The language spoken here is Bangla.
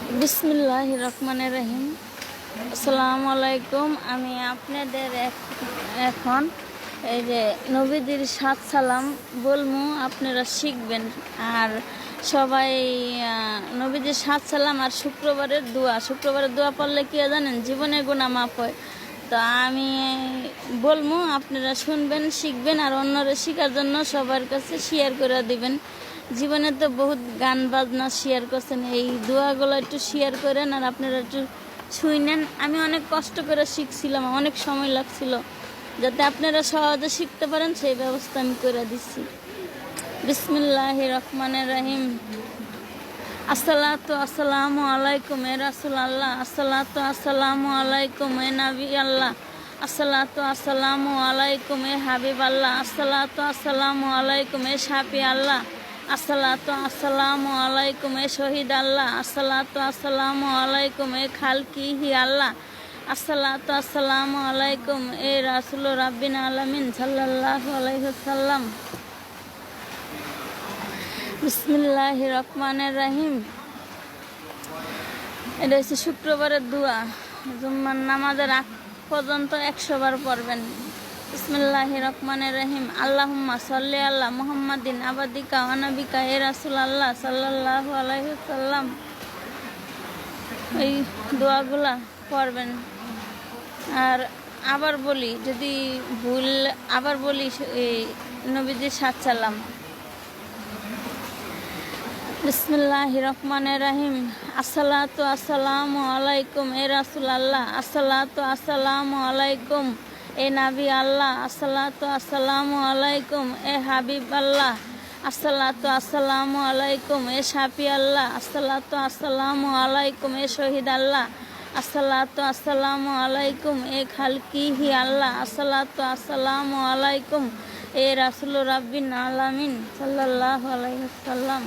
বিসমিল্লাহির রহমানির রহিম। আসসালামু আলাইকুম। আমি আপনাদের এখন এই যে নবীদের সাত সালাম বলমু, আপনারা শিখবেন। আর সবাই নবীদের সাত সালাম আর শুক্রবারের দোয়া পড়লে কি জানেন, জীবনের গুনাহ মাফ হয়। তো আমি বলমু, আপনারা শুনবেন, শিখবেন, আর অন্যরা শেখার জন্য সবার কাছে শেয়ার করে দিবেন। জীবনে তো বহুত গান বাজনা শেয়ার করছেন, এই দোয়াগুলো একটু শেয়ার করেন আর আপনারা একটু শুনেন। আমি অনেক কষ্ট করে শিখছিলাম, অনেক সময় লাগছিল, যাতে আপনারা সহজে শিখতে পারেন সেই ব্যবস্থা আমি করে দিচ্ছি। বিসমিল্লাহির রহমানির রহিম। আসসালাতু আসসালামু আলাইকুম এ রাসূল আল্লাহ, আসসালাতু আসসালামু আলাইকুম এ নবী আল্লাহ, আসসালাতু আসসালামু আলাইকুম এ হাবিব আল্লাহ, আসসালাতু আসসালামু আলাইকুম এ শাফি আল্লাহ, আসসালাতু আসসালামু আলাইকুম এ শহীদ আল্লাহ, আসসালাতু আসসালামু আলাইকুম এ খালকিহি আল্লাহ, আসসালাতু আসসালামু আলাইকুম এ রাসূল রাব্বিল আলামিন সাল্লাল্লাহু আলাইহি ওয়াসাল্লাম। বিসমিল্লাহির রহমানির রহিম। এটা হচ্ছে শুক্রবারের দোয়া। জুম্মার নামাজের আগ পর্যন্ত 100 বার পড়বেন। বিসমিল্লাহির রহমানির রহিম। আল্লাহুম্মা সাল্লি আলা মুহাম্মাদিন আবাদিকা ওয়া নাবিকা এ রাসূল আল্লাহ সাল্লাল্লাহু আলাইহি ওয়াসাল্লাম। এই দোয়াগুলা পড়বেন। আর আবার বলি, যদি ভুল আবার বলি, এই নবীজির সাত সালাম। বিসমিল্লাহির রহমানির রহিম। আসসালাতু আসসালামু আলাইকুম এ রাসূল আল্লাহ, আসসালাতু আসসালামু আলাইকুম এ নবী আল্লাহ, আসসালাতু আসসালামু আলাইকুম এ হাবিব আল্লাহ, আসসালাতু আসসালামু আলাইকুম এ শাফি আল্লাহ, আসসালাতু আসসালামু আলাইকুম এ শহীদ আল্লাহ, আসসালাতু আসসালামু আলাইকুম এ খালকিহি আল্লাহ, আসসালাতু আসসালামু আলাইকুম এ রাসূল রাব্বিল আলামিন সাল্লাল্লাহু আলাইহি ওয়াসাল্লাম।